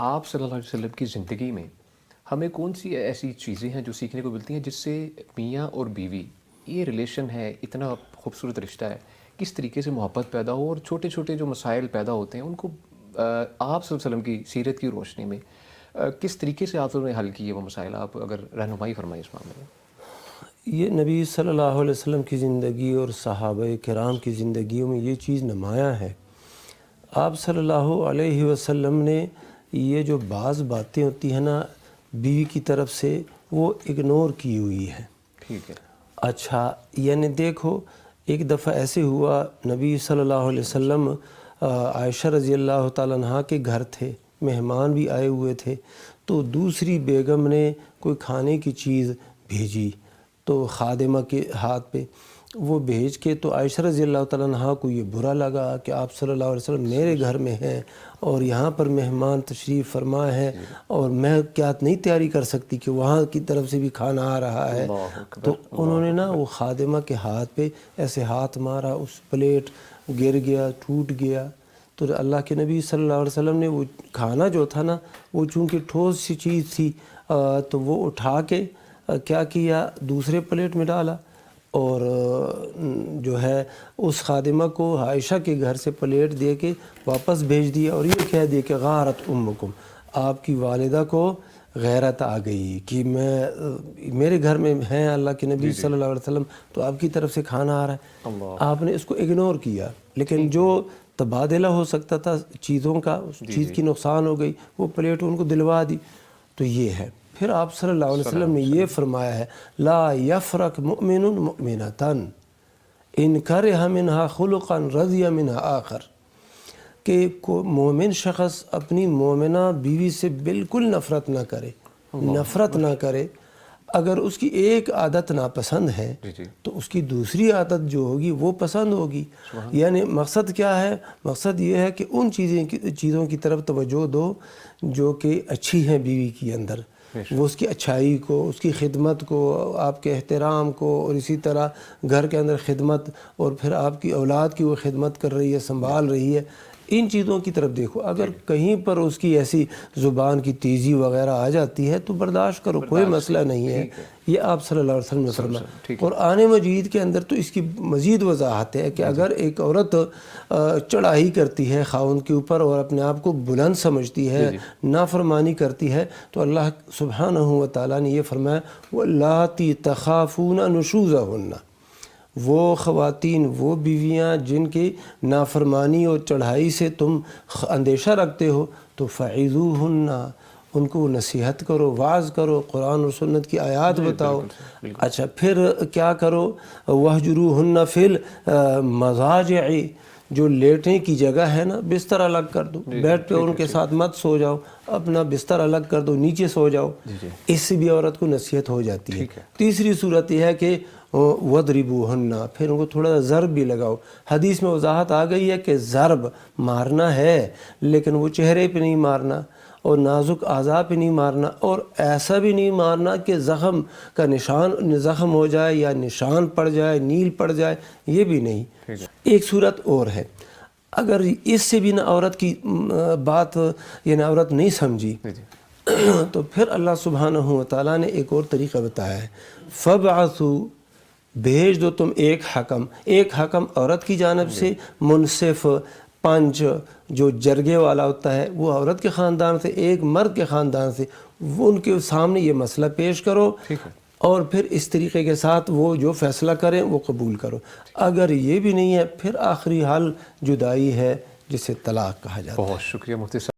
آپ صلی اللہ علیہ وسلم کی زندگی میں ہمیں کون سی ایسی چیزیں ہیں جو سیکھنے کو ملتی ہیں جس سے میاں اور بیوی یہ ریلیشن ہے، اتنا خوبصورت رشتہ ہے، کس طریقے سے محبت پیدا ہو اور چھوٹے چھوٹے جو مسائل پیدا ہوتے ہیں ان کو آپ صلی اللہ علیہ وسلم کی سیرت کی روشنی میں کس طریقے سے آپ نے حل کیے وہ مسائل؟ آپ اگر رہنمائی فرمائیں اس معاملے میں۔ یہ نبی صلی اللہ علیہ وسلم کی زندگی اور صحابہ کرام کی زندگیوں میں یہ چیز نمایاں ہے۔ آپ صلی اللہ علیہ وسلم نے یہ جو بعض باتیں ہوتی ہیں نا بیوی کی طرف سے، وہ اگنور کی ہوئی ہے۔ ٹھیک ہے۔ اچھا، یعنی دیکھو ایک دفعہ ایسے ہوا، نبی صلی اللہ علیہ وسلم عائشہ رضی اللہ تعالیٰ عنہ کے گھر تھے، مہمان بھی آئے ہوئے تھے، تو دوسری بیگم نے کوئی کھانے کی چیز بھیجی تو خادمہ کے ہاتھ پہ وہ بھیج کے، تو عائشہ رضی اللہ تعالیٰ عنہ کو یہ برا لگا کہ آپ صلی اللہ علیہ وسلم میرے گھر میں ہیں اور یہاں پر مہمان تشریف فرما ہے اور میں کیا نہیں تیاری کر سکتی کہ وہاں کی طرف سے بھی کھانا آ رہا ہے۔ تو انہوں نے نا وہ خادمہ کے ہاتھ پہ ایسے ہاتھ مارا، اس پلیٹ گر گیا، ٹوٹ گیا۔ تو اللہ کے نبی صلی اللہ علیہ وسلم نے وہ کھانا جو تھا نا، وہ چونکہ ٹھوس سی چیز تھی تو وہ اٹھا کے کیا کیا، دوسرے پلیٹ میں ڈالا اور جو ہے اس خادمہ کو عائشہ کے گھر سے پلیٹ دے کے واپس بھیج دیا اور یہ کہہ دیا کہ غارت امکم، آپ کی والدہ کو غیرت آ گئی کہ میرے گھر میں ہیں اللہ کے نبی صلی اللہ علیہ وسلم، تو آپ کی طرف سے کھانا آ رہا ہے۔ آپ نے اس کو اگنور کیا، لیکن جو تبادلہ ہو سکتا تھا چیزوں کا، اس چیز کی نقصان ہو گئی، وہ پلیٹ ان کو دلوا دی۔ تو یہ ہے۔ پھر آپ صلی اللہ علیہ وسلم نے یہ فرمایا ہے، لا یفرق مؤمن مؤمنۃ ان کرہ منہا خلقا رضی منہا آخر، کہ مومن شخص اپنی مومنہ بیوی سے بالکل نفرت نہ کرے، اگر اس کی ایک عادت ناپسند ہے تو اس کی دوسری عادت جو ہوگی وہ پسند ہوگی۔ یعنی مقصد کیا ہے؟ مقصد یہ ہے کہ ان چیزوں کی طرف توجہ دو جو کہ اچھی ہیں بیوی کے اندر، وہ اس کی اچھائی کو، اس کی خدمت کو، آپ کے احترام کو، اور اسی طرح گھر کے اندر خدمت، اور پھر آپ کی اولاد کی وہ خدمت کر رہی ہے، سنبھال رہی ہے، ان چیزوں کی طرف دیکھو۔ اگر کہیں پر اس کی ایسی زبان کی تیزی وغیرہ آ جاتی ہے تو برداشت کرو، کوئی مسئلہ نہیں ہے۔ یہ آپ صلی اللہ علیہ وسلم نے فرمایا۔ قرآن مجید کے اندر تو اس کی مزید وضاحت ہے کہ اگر ایک عورت چڑھائی کرتی ہے خاوند کے اوپر اور اپنے آپ کو بلند سمجھتی ہے، نافرمانی کرتی ہے، تو اللہ سبحانہ و تعالیٰ نے یہ فرمایا وَاللَّاتِي تَخَافُونَ نُشُوزَهُنَّ، وہ خواتین، وہ بیویاں جن کی نافرمانی اور چڑھائی سے تم اندیشہ رکھتے ہو، تو فَعِظُوهُنَّ، ان کو نصیحت کرو، واعظ کرو، قرآن اور سنت کی آیات بتاؤ۔ اچھا، پھر کیا کرو؟ وَاهْجُرُوهُنَّ فِي الْمَضَاجِعِ، جو لیٹنے کی جگہ ہے نا، بستر الگ کر دو، بیڈ پہ ان کے ساتھ مت سو جاؤ، اپنا بستر الگ کر دو، نیچے سو جاؤ۔ اس سے بھی عورت کو نصیحت ہو جاتی ہے۔ تیسری صورت یہ ہے کہ وَضْرِبُوهُنَّ، پھر ان کو تھوڑا ضرب بھی لگاؤ۔ حدیث میں وضاحت آ گئی ہے کہ ضرب مارنا ہے، لیکن وہ چہرے پہ نہیں مارنا اور نازک اعضاء پہ نہیں مارنا، اور ایسا بھی نہیں مارنا کہ زخم کا زخم ہو جائے یا نشان پڑ جائے، نیل پڑ جائے، یہ بھی نہیں۔ ایک صورت اور ہے، اگر اس سے بھی نہ عورت کی بات یعنی عورت نہیں سمجھی تو پھر اللہ سبحانہ و تعالیٰ نے ایک اور طریقہ بتایا ہے، فَبْعَثُوا، بھیج دو تم ایک حکم عورت کی جانب سے، منصف پنچ جو جرگے والا ہوتا ہے وہ عورت کے خاندان سے، ایک مرد کے خاندان سے، وہ ان کے سامنے یہ مسئلہ پیش کرو اور پھر اس طریقے کے ساتھ وہ جو فیصلہ کریں وہ قبول کرو۔ اگر یہ بھی نہیں ہے، پھر آخری حل جدائی ہے، جسے طلاق کہا جاتا ہے۔ بہت شکریہ مفتی صاحب۔